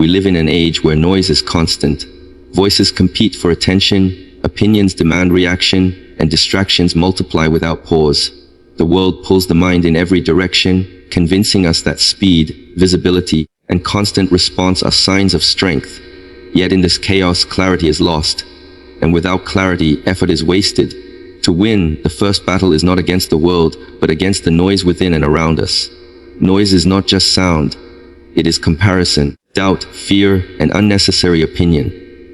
We live in an age where noise is constant. Voices compete for attention, opinions demand reaction, and distractions multiply without pause. The world pulls the mind in every direction, convincing us that speed, visibility, and constant response are signs of strength. Yet in this chaos, clarity is lost. And without clarity, effort is wasted. To win, the first battle is not against the world, but against the noise within and around us. Noise is not just sound. It is comparison, doubt, fear, and unnecessary opinion.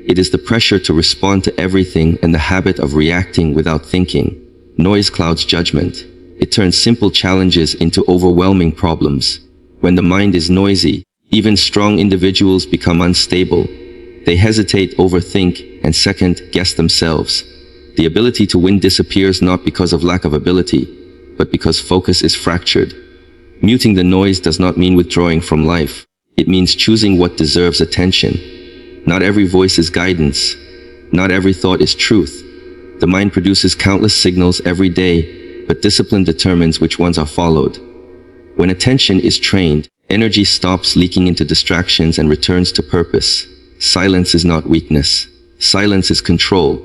It is the pressure to respond to everything and the habit of reacting without thinking. Noise clouds judgment. It turns simple challenges into overwhelming problems. When the mind is noisy, even strong individuals become unstable. They hesitate, overthink, and second-guess themselves. The ability to win disappears not because of lack of ability, but because focus is fractured. Muting the noise does not mean withdrawing from life. It means choosing what deserves attention. Not every voice is guidance. Not every thought is truth. The mind produces countless signals every day, but discipline determines which ones are followed. When attention is trained, energy stops leaking into distractions and returns to purpose. Silence is not weakness. Silence is control.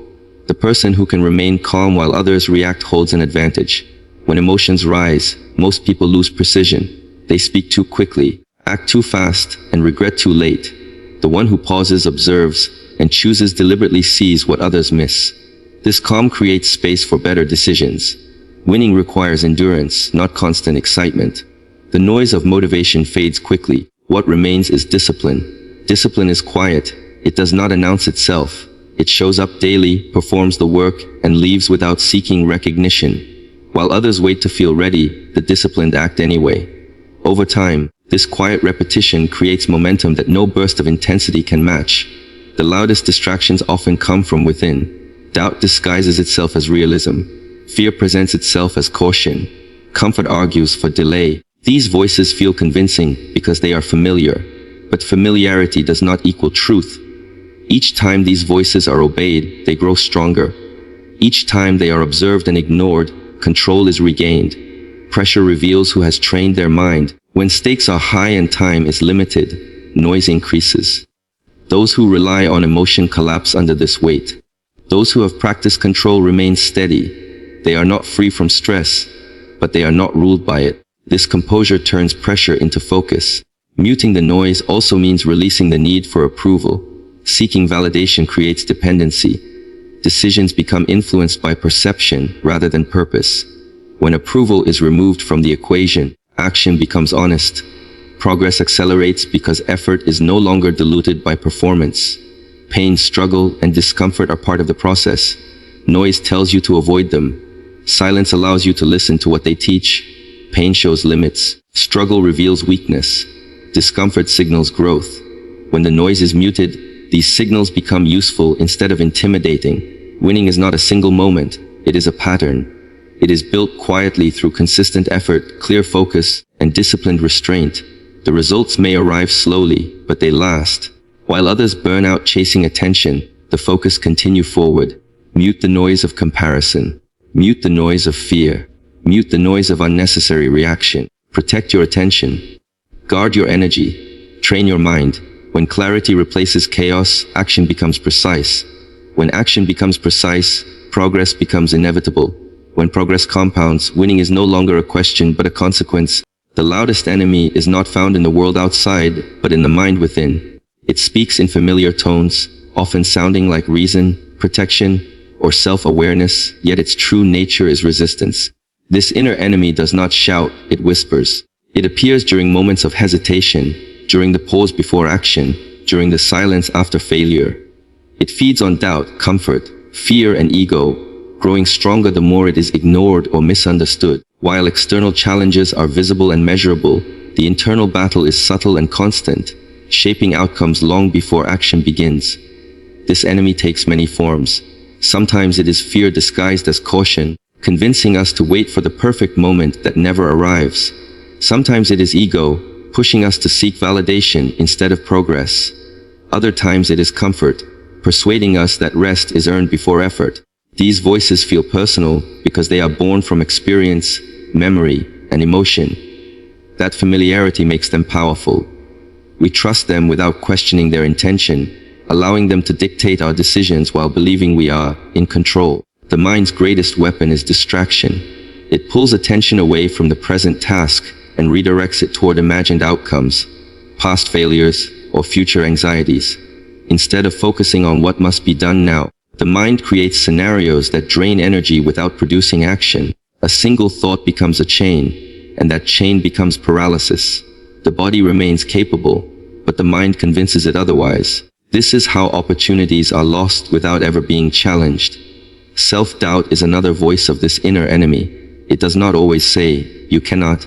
The person who can remain calm while others react holds an advantage. When emotions rise, most people lose precision. They speak too quickly, act too fast, and regret too late. The one who pauses, observes, and chooses deliberately sees what others miss. This calm creates space for better decisions. Winning requires endurance, not constant excitement. The noise of motivation fades quickly. What remains is discipline. Discipline is quiet. It does not announce itself. It shows up daily, performs the work, and leaves without seeking recognition. While others wait to feel ready, the disciplined act anyway. Over time, this quiet repetition creates momentum that no burst of intensity can match. The loudest distractions often come from within. Doubt disguises itself as realism. Fear presents itself as caution. Comfort argues for delay. These voices feel convincing because they are familiar. But familiarity does not equal truth. Each time these voices are obeyed, they grow stronger. Each time they are observed and ignored, control is regained. Pressure reveals who has trained their mind. When stakes are high and time is limited, noise increases. Those who rely on emotion collapse under this weight. Those who have practiced control remain steady. They are not free from stress, but they are not ruled by it. This composure turns pressure into focus. Muting the noise also means releasing the need for approval. Seeking validation creates dependency. Decisions become influenced by perception rather than purpose. When approval is removed from the equation, action becomes honest. Progress accelerates because effort is no longer diluted by performance. Pain, struggle, and discomfort are part of the process. Noise tells you to avoid them. Silence allows you to listen to what they teach. Pain shows limits. Struggle reveals weakness. Discomfort signals growth. When the noise is muted, these signals become useful instead of intimidating. Winning is not a single moment. It is a pattern. It is built quietly through consistent effort, clear focus, and disciplined restraint. The results may arrive slowly, but they last. While others burn out chasing attention, the focus continue forward. Mute the noise of comparison. Mute the noise of fear. Mute the noise of unnecessary reaction. Protect your attention. Guard your energy. Train your mind. When clarity replaces chaos, action becomes precise. When action becomes precise, progress becomes inevitable. When progress compounds, winning is no longer a question but a consequence. The loudest enemy is not found in the world outside, but in the mind within. It speaks in familiar tones, often sounding like reason, protection, or self-awareness, yet its true nature is resistance. This inner enemy does not shout, it whispers. It appears during moments of hesitation, during the pause before action, during the silence after failure. It feeds on doubt, comfort, fear, and ego, growing stronger the more it is ignored or misunderstood. While external challenges are visible and measurable, the internal battle is subtle and constant, shaping outcomes long before action begins. This enemy takes many forms. Sometimes it is fear disguised as caution, convincing us to wait for the perfect moment that never arrives. Sometimes it is ego, pushing us to seek validation instead of progress. Other times it is comfort, persuading us that rest is earned before effort. These voices feel personal because they are born from experience, memory, and emotion. That familiarity makes them powerful. We trust them without questioning their intention, allowing them to dictate our decisions while believing we are in control. The mind's greatest weapon is distraction. It pulls attention away from the present task and redirects it toward imagined outcomes, past failures, or future anxieties. Instead of focusing on what must be done now, the mind creates scenarios that drain energy without producing action. A single thought becomes a chain, and that chain becomes paralysis. The body remains capable, but the mind convinces it otherwise. This is how opportunities are lost without ever being challenged. Self-doubt is another voice of this inner enemy. It does not always say, "You cannot,"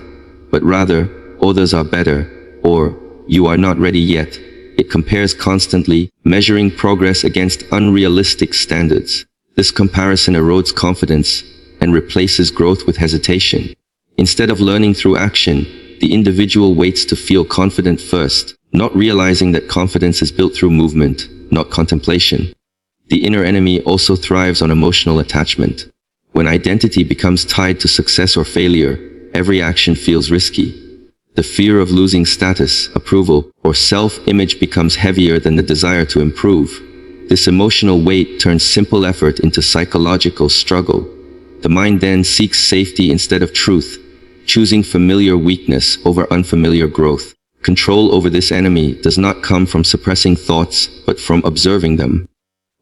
but rather, "Others are better," or "You are not ready yet." It compares constantly, measuring progress against unrealistic standards. This comparison erodes confidence and replaces growth with hesitation. Instead of learning through action, the individual waits to feel confident first, not realizing that confidence is built through movement, not contemplation. The inner enemy also thrives on emotional attachment. When identity becomes tied to success or failure, every action feels risky. The fear of losing status, approval, or self-image becomes heavier than the desire to improve. This emotional weight turns simple effort into psychological struggle. The mind then seeks safety instead of truth, choosing familiar weakness over unfamiliar growth. Control over this enemy does not come from suppressing thoughts, but from observing them.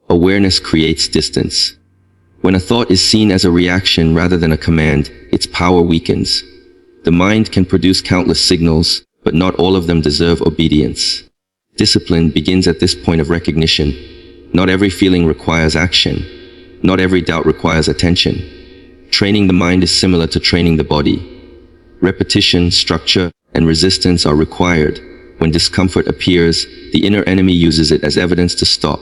Awareness creates distance. When a thought is seen as a reaction rather than a command, its power weakens. The mind can produce countless signals, but not all of them deserve obedience. Discipline begins at this point of recognition. Not every feeling requires action. Not every doubt requires attention. Training the mind is similar to training the body. Repetition, structure, and resistance are required. When discomfort appears, the inner enemy uses it as evidence to stop.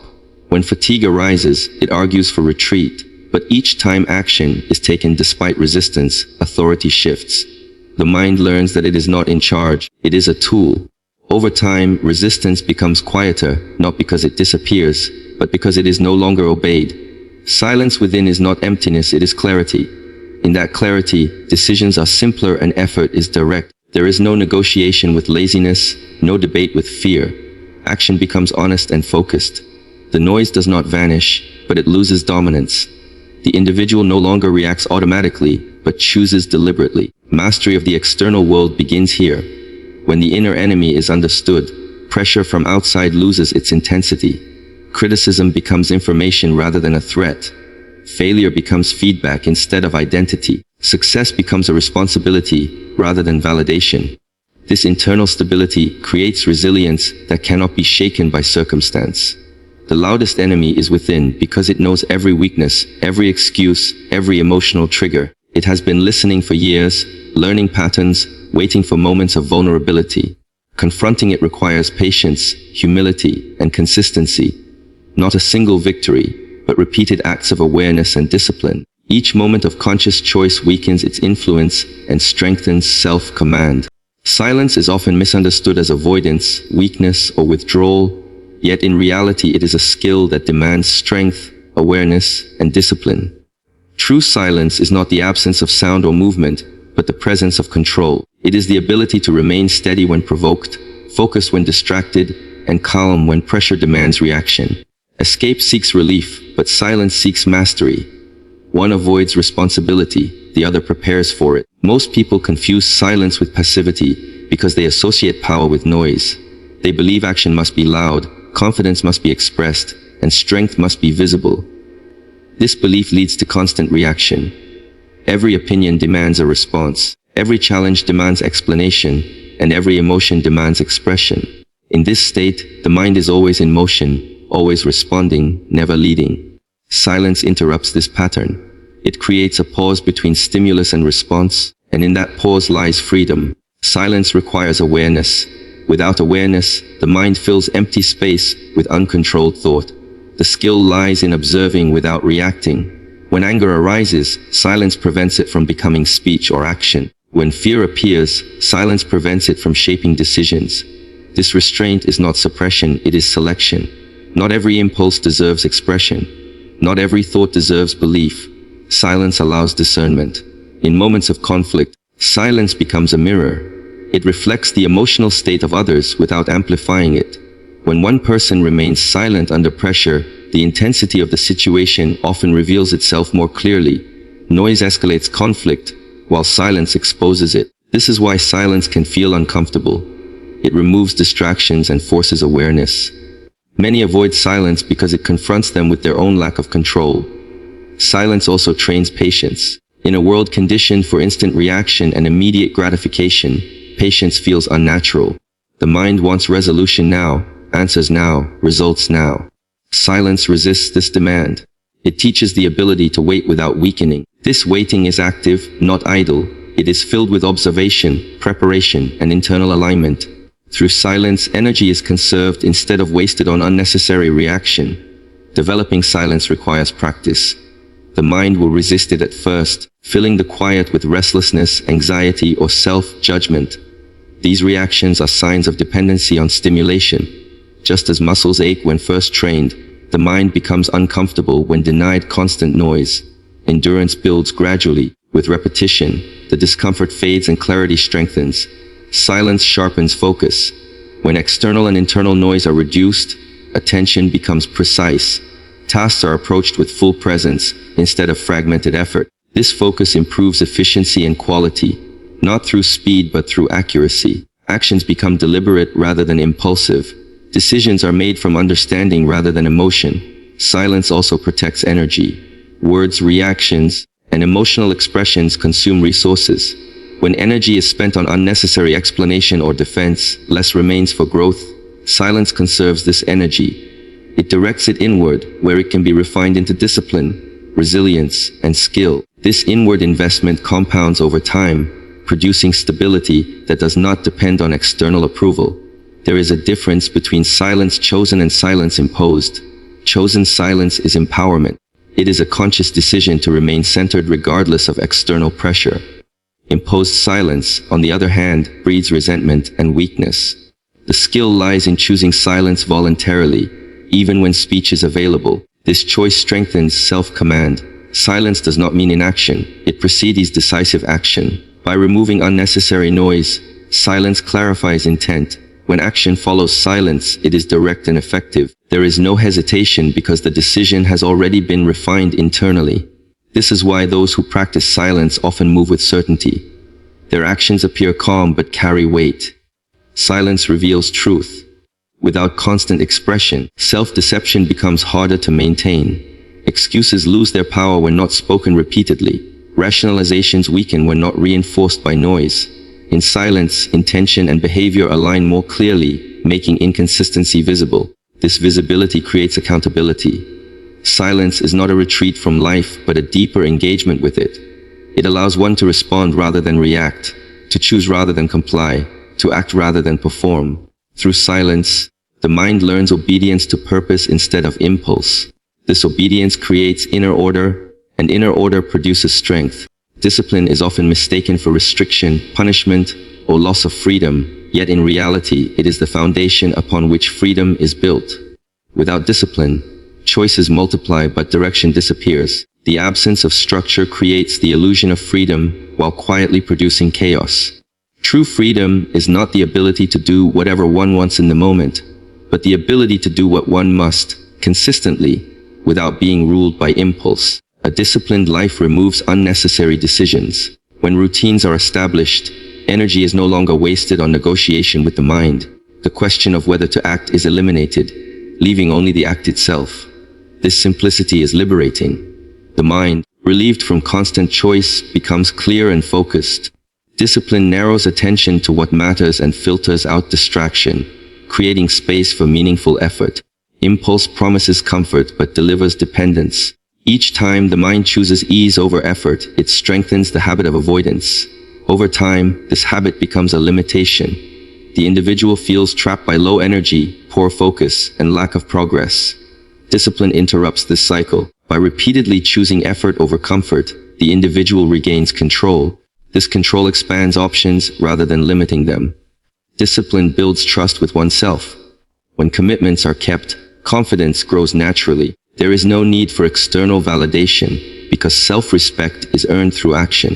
When fatigue arises, it argues for retreat. But each time action is taken despite resistance, authority shifts. The mind learns that it is not in charge, it is a tool. Over time, resistance becomes quieter, not because it disappears, but because it is no longer obeyed. Silence within is not emptiness, it is clarity. In that clarity, decisions are simpler and effort is direct. There is no negotiation with laziness, no debate with fear. Action becomes honest and focused. The noise does not vanish, but it loses dominance. The individual no longer reacts automatically, but chooses deliberately. Mastery of the external world begins here. When the inner enemy is understood, pressure from outside loses its intensity. Criticism becomes information rather than a threat. Failure becomes feedback instead of identity. Success becomes a responsibility rather than validation. This internal stability creates resilience that cannot be shaken by circumstance. The loudest enemy is within because it knows every weakness, every excuse, every emotional trigger. It has been listening for years, learning patterns, waiting for moments of vulnerability. Confronting it requires patience, humility, and consistency. Not a single victory, but repeated acts of awareness and discipline. Each moment of conscious choice weakens its influence and strengthens self-command. Silence is often misunderstood as avoidance, weakness, or withdrawal, yet in reality it is a skill that demands strength, awareness, and discipline. True silence is not the absence of sound or movement, but the presence of control. It is the ability to remain steady when provoked, focused when distracted, and calm when pressure demands reaction. Escape seeks relief, but silence seeks mastery. One avoids responsibility, the other prepares for it. Most people confuse silence with passivity because they associate power with noise. They believe action must be loud, confidence must be expressed, and strength must be visible. This belief leads to constant reaction. Every opinion demands a response. Every challenge demands explanation, and every emotion demands expression. In this state, the mind is always in motion, always responding, never leading. Silence interrupts this pattern. It creates a pause between stimulus and response, and in that pause lies freedom. Silence requires awareness. Without awareness, the mind fills empty space with uncontrolled thought. The skill lies in observing without reacting. When anger arises, silence prevents it from becoming speech or action. When fear appears, silence prevents it from shaping decisions. This restraint is not suppression, it is selection. Not every impulse deserves expression. Not every thought deserves belief. Silence allows discernment. In moments of conflict, silence becomes a mirror. It reflects the emotional state of others without amplifying it. When one person remains silent under pressure, the intensity of the situation often reveals itself more clearly. Noise escalates conflict, while silence exposes it. This is why silence can feel uncomfortable. It removes distractions and forces awareness. Many avoid silence because it confronts them with their own lack of control. Silence also trains patience. In a world conditioned for instant reaction and immediate gratification, patience feels unnatural. The mind wants resolution now, answers now, results now. Silence resists this demand. It teaches the ability to wait without weakening. This waiting is active, not idle. It is filled with observation, preparation, and internal alignment. Through silence, energy is conserved instead of wasted on unnecessary reaction. Developing silence requires practice. The mind will resist it at first, filling the quiet with restlessness, anxiety, or self-judgment. These reactions are signs of dependency on stimulation. Just as muscles ache when first trained, the mind becomes uncomfortable when denied constant noise. Endurance builds gradually. With repetition, the discomfort fades and clarity strengthens. Silence sharpens focus. When external and internal noise are reduced, attention becomes precise. Tasks are approached with full presence instead of fragmented effort. This focus improves efficiency and quality, not through speed but through accuracy. Actions become deliberate rather than impulsive. Decisions are made from understanding rather than emotion. Silence also protects energy. Words, reactions, and emotional expressions consume resources. When energy is spent on unnecessary explanation or defense, less remains for growth. Silence conserves this energy. It directs it inward, where it can be refined into discipline, resilience, and skill. This inward investment compounds over time, producing stability that does not depend on external approval. There is a difference between silence chosen and silence imposed. Chosen silence is empowerment. It is a conscious decision to remain centered regardless of external pressure. Imposed silence, on the other hand, breeds resentment and weakness. The skill lies in choosing silence voluntarily, even when speech is available. This choice strengthens self-command. Silence does not mean inaction. It precedes decisive action. By removing unnecessary noise, silence clarifies intent. When action follows silence, it is direct and effective. There is no hesitation because the decision has already been refined internally. This is why those who practice silence often move with certainty. Their actions appear calm but carry weight. Silence reveals truth. Without constant expression, self-deception becomes harder to maintain. Excuses lose their power when not spoken repeatedly. Rationalizations weaken when not reinforced by noise. In silence, intention and behavior align more clearly, making inconsistency visible. This visibility creates accountability. Silence is not a retreat from life, but a deeper engagement with it. It allows one to respond rather than react, to choose rather than comply, to act rather than perform. Through silence, the mind learns obedience to purpose instead of impulse. This obedience creates inner order, and inner order produces strength. Discipline is often mistaken for restriction, punishment, or loss of freedom, yet in reality, it is the foundation upon which freedom is built. Without discipline, choices multiply but direction disappears. The absence of structure creates the illusion of freedom while quietly producing chaos. True freedom is not the ability to do whatever one wants in the moment, but the ability to do what one must, consistently, without being ruled by impulse. A disciplined life removes unnecessary decisions. When routines are established, energy is no longer wasted on negotiation with the mind. The question of whether to act is eliminated, leaving only the act itself. This simplicity is liberating. The mind, relieved from constant choice, becomes clear and focused. Discipline narrows attention to what matters and filters out distraction, creating space for meaningful effort. Impulse promises comfort but delivers dependence. Each time the mind chooses ease over effort, it strengthens the habit of avoidance. Over time, this habit becomes a limitation. The individual feels trapped by low energy, poor focus, and lack of progress. Discipline interrupts this cycle. By repeatedly choosing effort over comfort, the individual regains control. This control expands options rather than limiting them. Discipline builds trust with oneself. When commitments are kept, confidence grows naturally. There is no need for external validation because self-respect is earned through action.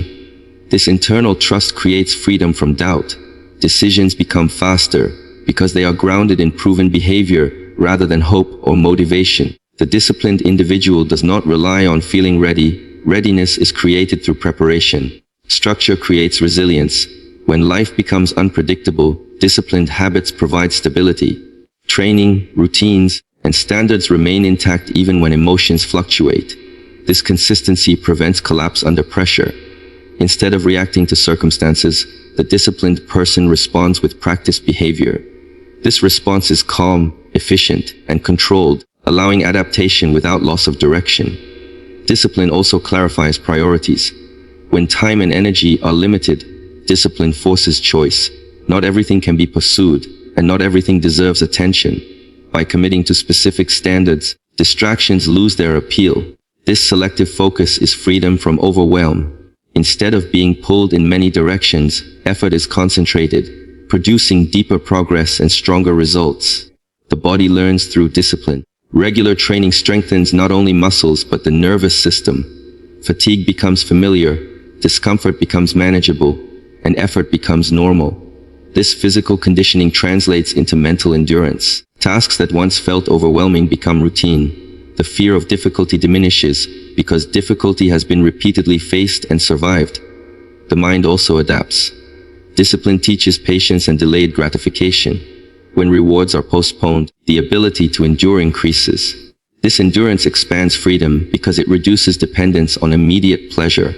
This internal trust creates freedom from doubt. Decisions become faster because they are grounded in proven behavior rather than hope or motivation. The disciplined individual does not rely on feeling ready. Readiness is created through preparation. Structure creates resilience. When life becomes unpredictable, disciplined habits provide stability. Training, routines, and standards remain intact even when emotions fluctuate. This consistency prevents collapse under pressure. Instead of reacting to circumstances, the disciplined person responds with practiced behavior. This response is calm, efficient, and controlled, allowing adaptation without loss of direction. Discipline also clarifies priorities. When time and energy are limited, discipline forces choice. Not everything can be pursued, and not everything deserves attention. By committing to specific standards, distractions lose their appeal. This selective focus is freedom from overwhelm. Instead of being pulled in many directions, effort is concentrated, producing deeper progress and stronger results. The body learns through discipline. Regular training strengthens not only muscles but the nervous system. Fatigue becomes familiar, discomfort becomes manageable, and effort becomes normal. This physical conditioning translates into mental endurance. Tasks that once felt overwhelming become routine. The fear of difficulty diminishes because difficulty has been repeatedly faced and survived. The mind also adapts. Discipline teaches patience and delayed gratification. When rewards are postponed, the ability to endure increases. This endurance expands freedom because it reduces dependence on immediate pleasure.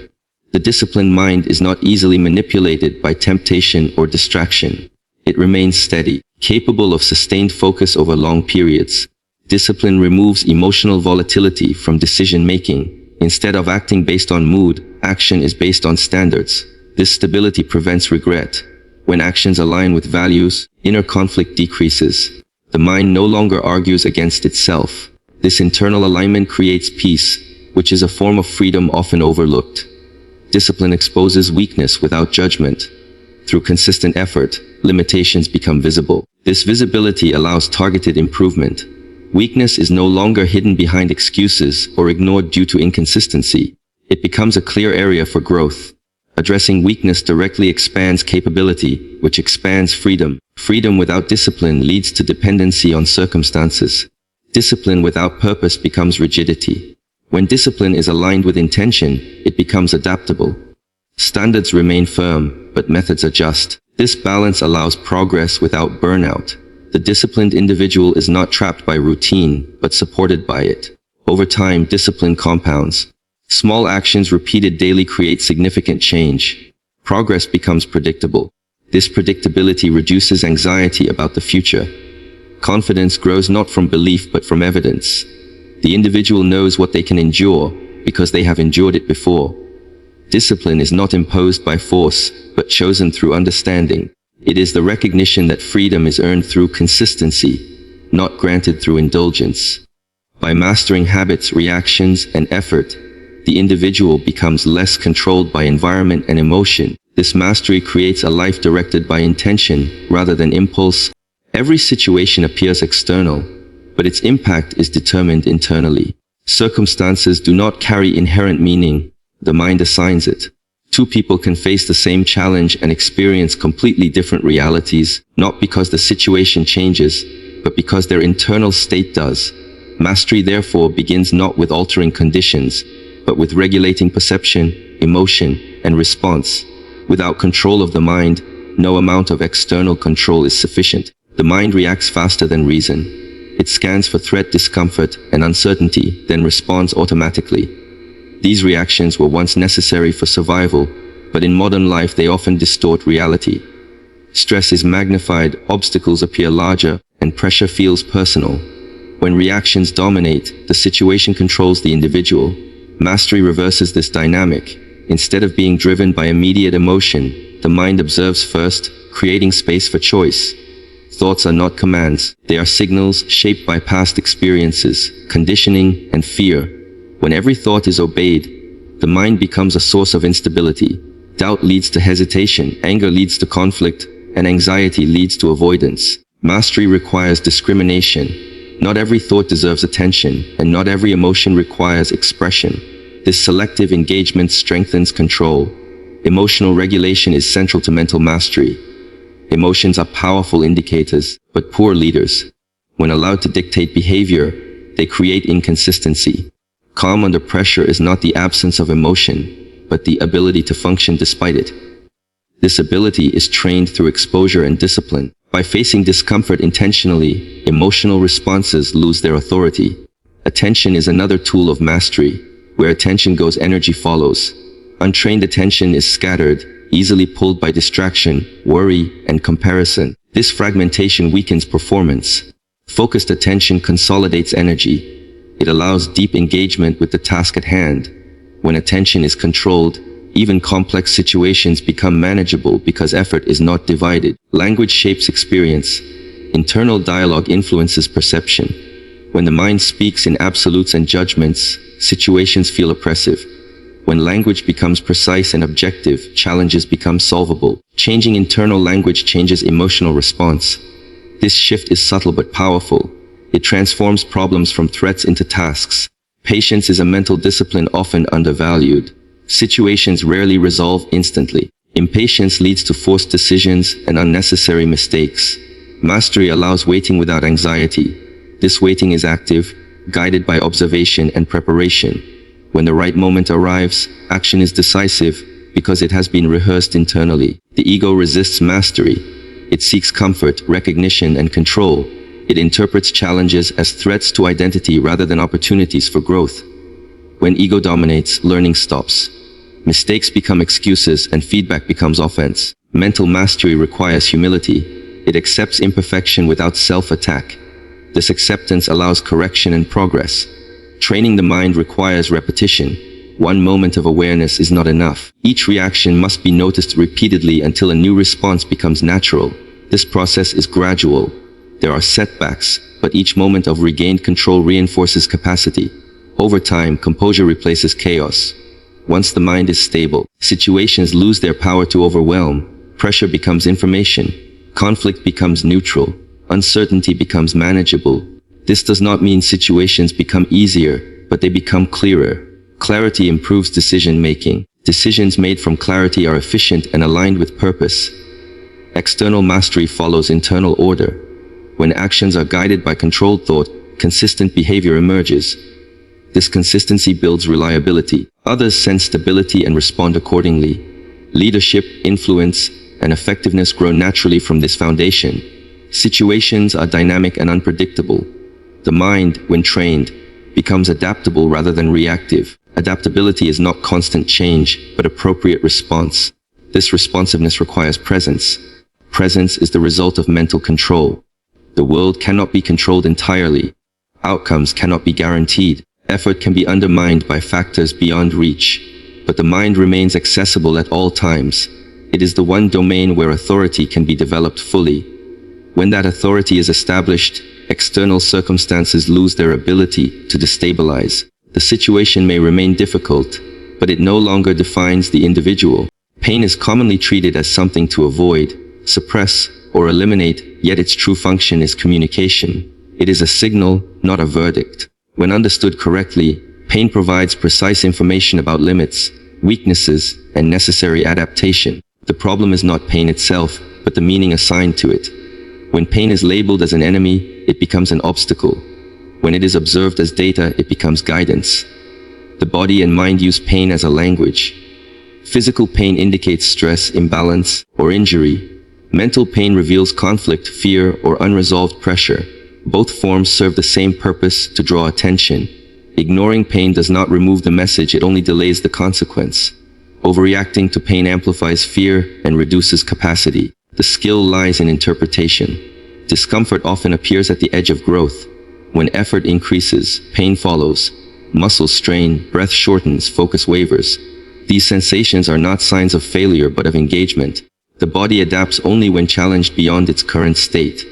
The disciplined mind is not easily manipulated by temptation or distraction. It remains steady, capable of sustained focus over long periods. Discipline removes emotional volatility from decision-making. Instead of acting based on mood, action is based on standards. This stability prevents regret. When actions align with values, inner conflict decreases. The mind no longer argues against itself. This internal alignment creates peace, which is a form of freedom often overlooked. Discipline exposes weakness without judgment. Through consistent effort, limitations become visible. This visibility allows targeted improvement. Weakness is no longer hidden behind excuses or ignored due to inconsistency. It becomes a clear area for growth. Addressing weakness directly expands capability, which expands freedom. Freedom without discipline leads to dependency on circumstances. Discipline without purpose becomes rigidity. When discipline is aligned with intention, it becomes adaptable. Standards remain firm, but methods adjust. This balance allows progress without burnout. The disciplined individual is not trapped by routine, but supported by it. Over time, discipline compounds. Small actions repeated daily create significant change. Progress becomes predictable. This predictability reduces anxiety about the future. Confidence grows not from belief but from evidence. The individual knows what they can endure because they have endured it before. Discipline is not imposed by force, but chosen through understanding. It is the recognition that freedom is earned through consistency, not granted through indulgence. By mastering habits, reactions, and effort, the individual becomes less controlled by environment and emotion. This mastery creates a life directed by intention rather than impulse. Every situation appears external, but its impact is determined internally. Circumstances do not carry inherent meaning, the mind assigns it. Two people can face the same challenge and experience completely different realities, not because the situation changes, but because their internal state does. Mastery therefore begins not with altering conditions, but with regulating perception, emotion, and response. Without control of the mind, no amount of external control is sufficient. The mind reacts faster than reason. It scans for threat, discomfort, and uncertainty, then responds automatically. These reactions were once necessary for survival, but in modern life they often distort reality. Stress is magnified, obstacles appear larger, and pressure feels personal. When reactions dominate, the situation controls the individual. Mastery reverses this dynamic. Instead of being driven by immediate emotion, the mind observes first, creating space for choice. Thoughts are not commands, they are signals shaped by past experiences, conditioning, and fear. When every thought is obeyed, the mind becomes a source of instability. Doubt leads to hesitation, anger leads to conflict, and anxiety leads to avoidance. Mastery requires discrimination. Not every thought deserves attention, and not every emotion requires expression. This selective engagement strengthens control. Emotional regulation is central to mental mastery. Emotions are powerful indicators, but poor leaders. When allowed to dictate behavior, they create inconsistency. Calm under pressure is not the absence of emotion, but the ability to function despite it. This ability is trained through exposure and discipline. By facing discomfort intentionally, emotional responses lose their authority. Attention is another tool of mastery. Where attention goes, energy follows. Untrained attention is scattered, easily pulled by distraction, worry, and comparison. This fragmentation weakens performance. Focused attention consolidates energy. It allows deep engagement with the task at hand. When attention is controlled, even complex situations become manageable because effort is not divided. Language shapes experience. Internal dialogue influences perception. When the mind speaks in absolutes and judgments, situations feel oppressive. When language becomes precise and objective, challenges become solvable. Changing internal language changes emotional response. This shift is subtle but powerful. It transforms problems from threats into tasks. Patience is a mental discipline often undervalued. Situations rarely resolve instantly. Impatience leads to forced decisions and unnecessary mistakes. Mastery allows waiting without anxiety. This waiting is active, guided by observation and preparation. When the right moment arrives, action is decisive because it has been rehearsed internally. The ego resists mastery. It seeks comfort, recognition, and control. It interprets challenges as threats to identity rather than opportunities for growth. When ego dominates, learning stops. Mistakes become excuses and feedback becomes offense. Mental mastery requires humility. It accepts imperfection without self-attack. This acceptance allows correction and progress. Training the mind requires repetition. One moment of awareness is not enough. Each reaction must be noticed repeatedly until a new response becomes natural. This process is gradual. There are setbacks, but each moment of regained control reinforces capacity. Over time, composure replaces chaos. Once the mind is stable, situations lose their power to overwhelm. Pressure becomes information. Conflict becomes neutral. Uncertainty becomes manageable. This does not mean situations become easier, but they become clearer. Clarity improves decision-making. Decisions made from clarity are efficient and aligned with purpose. External mastery follows internal order. When actions are guided by controlled thought, consistent behavior emerges. This consistency builds reliability. Others sense stability and respond accordingly. Leadership, influence, and effectiveness grow naturally from this foundation. Situations are dynamic and unpredictable. The mind, when trained, becomes adaptable rather than reactive. Adaptability is not constant change, but appropriate response. This responsiveness requires presence. Presence is the result of mental control. The world cannot be controlled entirely. Outcomes cannot be guaranteed. Effort can be undermined by factors beyond reach. But the mind remains accessible at all times. It is the one domain where authority can be developed fully. When that authority is established, external circumstances lose their ability to destabilize. The situation may remain difficult, but it no longer defines the individual. Pain is commonly treated as something to avoid, suppress, or eliminate, yet its true function is communication. It is a signal, not a verdict. When understood correctly, pain provides precise information about limits, weaknesses, and necessary adaptation. The problem is not pain itself, but the meaning assigned to it. When pain is labeled as an enemy, it becomes an obstacle. When it is observed as data, it becomes guidance. The body and mind use pain as a language. Physical pain indicates stress, imbalance, or injury. Mental pain reveals conflict, fear, or unresolved pressure. Both forms serve the same purpose: to draw attention. Ignoring pain does not remove the message, it only delays the consequence. Overreacting to pain amplifies fear and reduces capacity. The skill lies in interpretation. Discomfort often appears at the edge of growth. When effort increases, pain follows. Muscles strain, breath shortens, focus wavers. These sensations are not signs of failure but of engagement. The body adapts only when challenged beyond its current state.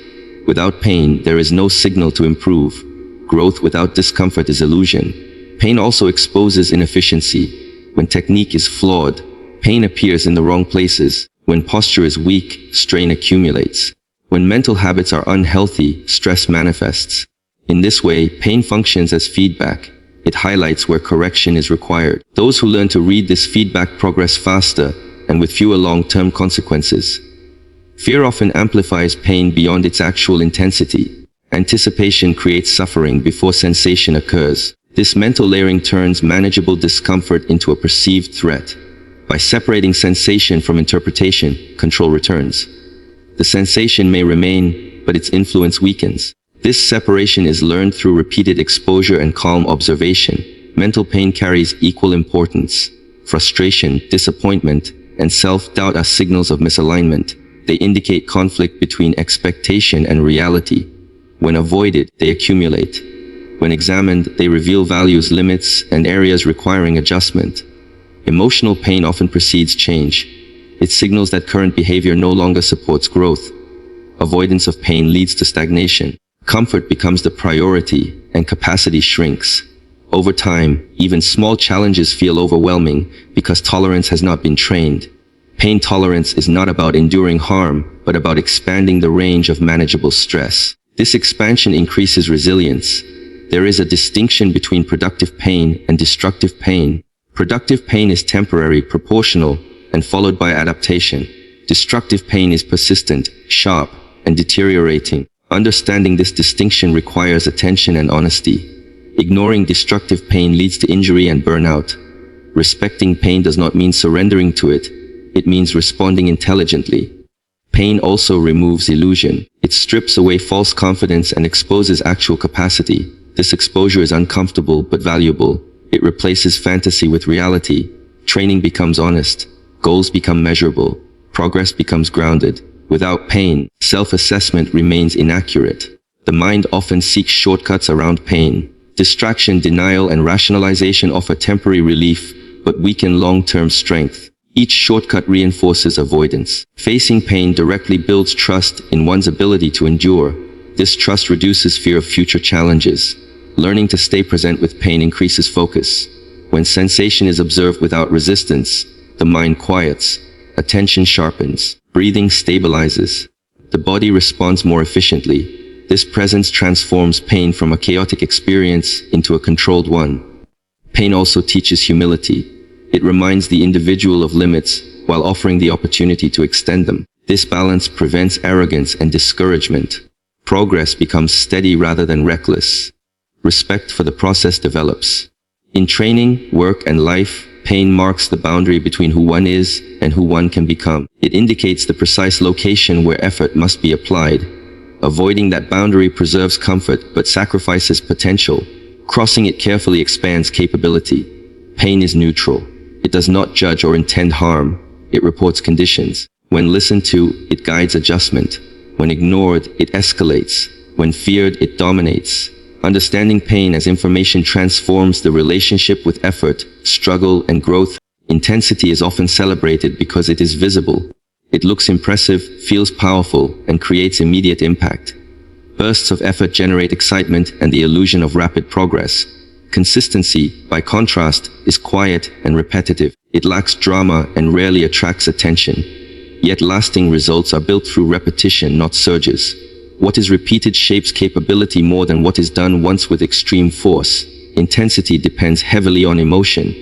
Without pain, there is no signal to improve. Growth without discomfort is illusion. Pain also exposes inefficiency. When technique is flawed, pain appears in the wrong places. When posture is weak, strain accumulates. When mental habits are unhealthy, stress manifests. In this way, pain functions as feedback. It highlights where correction is required. Those who learn to read this feedback progress faster and with fewer long-term consequences. Fear often amplifies pain beyond its actual intensity. Anticipation creates suffering before sensation occurs. This mental layering turns manageable discomfort into a perceived threat. By separating sensation from interpretation, control returns. The sensation may remain, but its influence weakens. This separation is learned through repeated exposure and calm observation. Mental pain carries equal importance. Frustration, disappointment, and self-doubt are signals of misalignment. They indicate conflict between expectation and reality. When avoided, they accumulate. When examined, they reveal values, limits, and areas requiring adjustment. Emotional pain often precedes change. It signals that current behavior no longer supports growth. Avoidance of pain leads to stagnation. Comfort becomes the priority, and capacity shrinks. Over time, even small challenges feel overwhelming because tolerance has not been trained. Pain tolerance is not about enduring harm, but about expanding the range of manageable stress. This expansion increases resilience. There is a distinction between productive pain and destructive pain. Productive pain is temporary, proportional, and followed by adaptation. Destructive pain is persistent, sharp, and deteriorating. Understanding this distinction requires attention and honesty. Ignoring destructive pain leads to injury and burnout. Respecting pain does not mean surrendering to it. It means responding intelligently. Pain also removes illusion. It strips away false confidence and exposes actual capacity. This exposure is uncomfortable but valuable. It replaces fantasy with reality. Training becomes honest. Goals become measurable. Progress becomes grounded. Without pain, self-assessment remains inaccurate. The mind often seeks shortcuts around pain. Distraction, denial, and rationalization offer temporary relief, but weaken long-term strength. Each shortcut reinforces avoidance. Facing pain directly builds trust in one's ability to endure. This trust reduces fear of future challenges. Learning to stay present with pain increases focus. When sensation is observed without resistance, the mind quiets, attention sharpens, breathing stabilizes. The body responds more efficiently. This presence transforms pain from a chaotic experience into a controlled one. Pain also teaches humility. It reminds the individual of limits while offering the opportunity to extend them. This balance prevents arrogance and discouragement. Progress becomes steady rather than reckless. Respect for the process develops. In training, work, and life, pain marks the boundary between who one is and who one can become. It indicates the precise location where effort must be applied. Avoiding that boundary preserves comfort but sacrifices potential. Crossing it carefully expands capability. Pain is neutral. It does not judge or intend harm. It reports conditions. When listened to, it guides adjustment. When ignored, it escalates. When feared, it dominates. Understanding pain as information transforms the relationship with effort, struggle, and growth. Intensity is often celebrated because it is visible. It looks impressive, feels powerful, and creates immediate impact. Bursts of effort generate excitement and the illusion of rapid progress. Consistency, by contrast, is quiet and repetitive. It lacks drama and rarely attracts attention. Yet lasting results are built through repetition, not surges. What is repeated shapes capability more than what is done once with extreme force. Intensity depends heavily on emotion.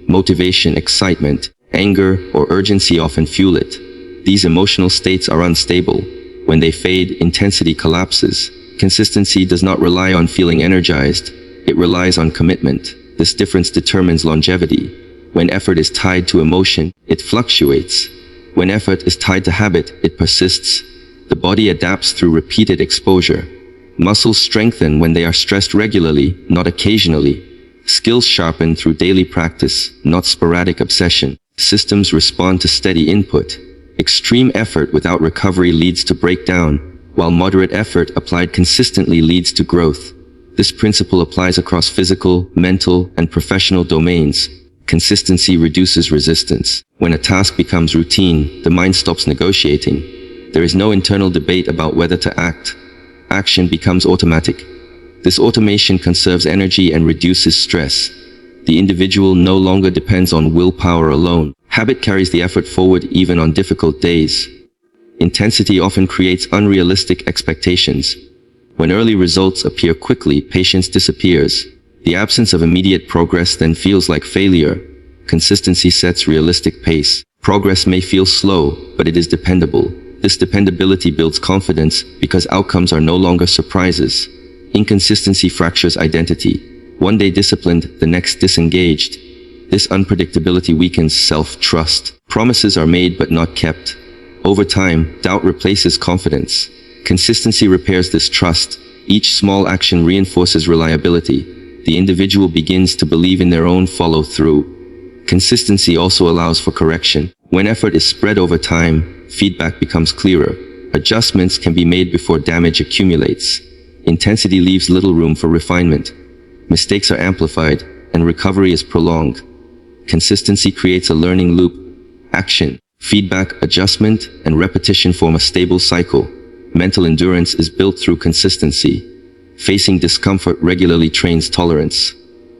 Motivation, excitement, anger, or urgency often fuel it. These emotional states are unstable. When they fade, intensity collapses. Consistency does not rely on feeling energized. It relies on commitment. This difference determines longevity. When effort is tied to emotion, it fluctuates. When effort is tied to habit, it persists. The body adapts through repeated exposure. Muscles strengthen when they are stressed regularly, not occasionally. Skills sharpen through daily practice, not sporadic obsession. Systems respond to steady input. Extreme effort without recovery leads to breakdown, while moderate effort applied consistently leads to growth. This principle applies across physical, mental, and professional domains. Consistency reduces resistance. When a task becomes routine, the mind stops negotiating. There is no internal debate about whether to act. Action becomes automatic. This automation conserves energy and reduces stress. The individual no longer depends on willpower alone. Habit carries the effort forward even on difficult days. Intensity often creates unrealistic expectations. When early results appear quickly, patience disappears. The absence of immediate progress then feels like failure. Consistency sets realistic pace. Progress may feel slow, but it is dependable. This dependability builds confidence because outcomes are no longer surprises. Inconsistency fractures identity. One day disciplined, the next disengaged. This unpredictability weakens self-trust. Promises are made but not kept. Over time, doubt replaces confidence. Consistency repairs this trust. Each small action reinforces reliability. The individual begins to believe in their own follow-through. Consistency also allows for correction. When effort is spread over time, feedback becomes clearer. Adjustments can be made before damage accumulates. Intensity leaves little room for refinement. Mistakes are amplified, and recovery is prolonged. Consistency creates a learning loop. Action, feedback, adjustment, and repetition form a stable cycle. Mental endurance is built through consistency. Facing discomfort regularly trains tolerance.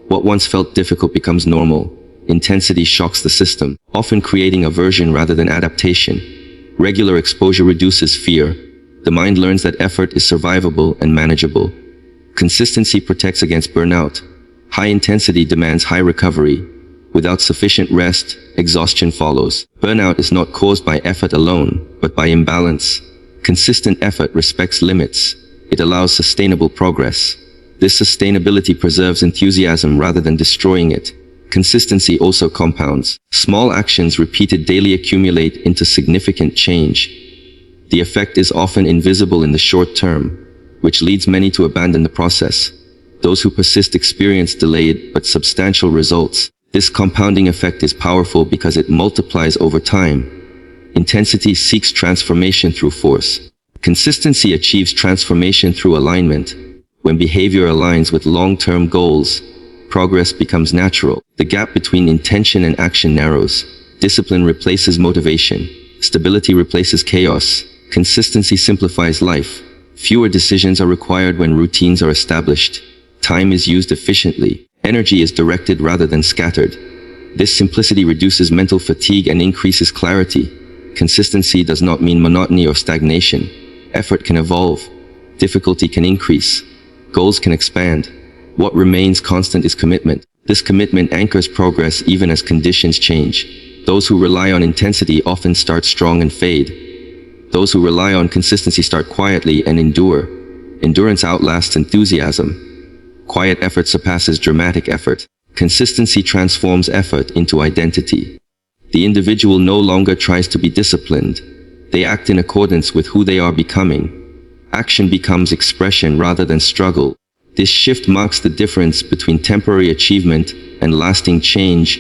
What once felt difficult becomes normal. Intensity shocks the system, often creating aversion rather than adaptation. Regular exposure reduces fear. The mind learns that effort is survivable and manageable. Consistency protects against burnout. High intensity demands high recovery. Without sufficient rest, exhaustion follows. Burnout is not caused by effort alone, but by imbalance. Consistent effort respects limits. It allows sustainable progress. This sustainability preserves enthusiasm rather than destroying it. Consistency also compounds. Small actions repeated daily accumulate into significant change. The effect is often invisible in the short term, which leads many to abandon the process. Those who persist experience delayed but substantial results. This compounding effect is powerful because it multiplies over time. Intensity seeks transformation through force. Consistency achieves transformation through alignment. When behavior aligns with long-term goals, progress becomes natural. The gap between intention and action narrows. Discipline replaces motivation. Stability replaces chaos. Consistency simplifies life. Fewer decisions are required when routines are established. Time is used efficiently. Energy is directed rather than scattered. This simplicity reduces mental fatigue and increases clarity. Consistency does not mean monotony or stagnation. Effort can evolve. Difficulty can increase. Goals can expand. What remains constant is commitment. This commitment anchors progress even as conditions change. Those who rely on intensity often start strong and fade. Those who rely on consistency start quietly and endure. Endurance outlasts enthusiasm. Quiet effort surpasses dramatic effort. Consistency transforms effort into identity. The individual no longer tries to be disciplined. They act in accordance with who they are becoming. Action becomes expression rather than struggle. This shift marks the difference between temporary achievement and lasting change.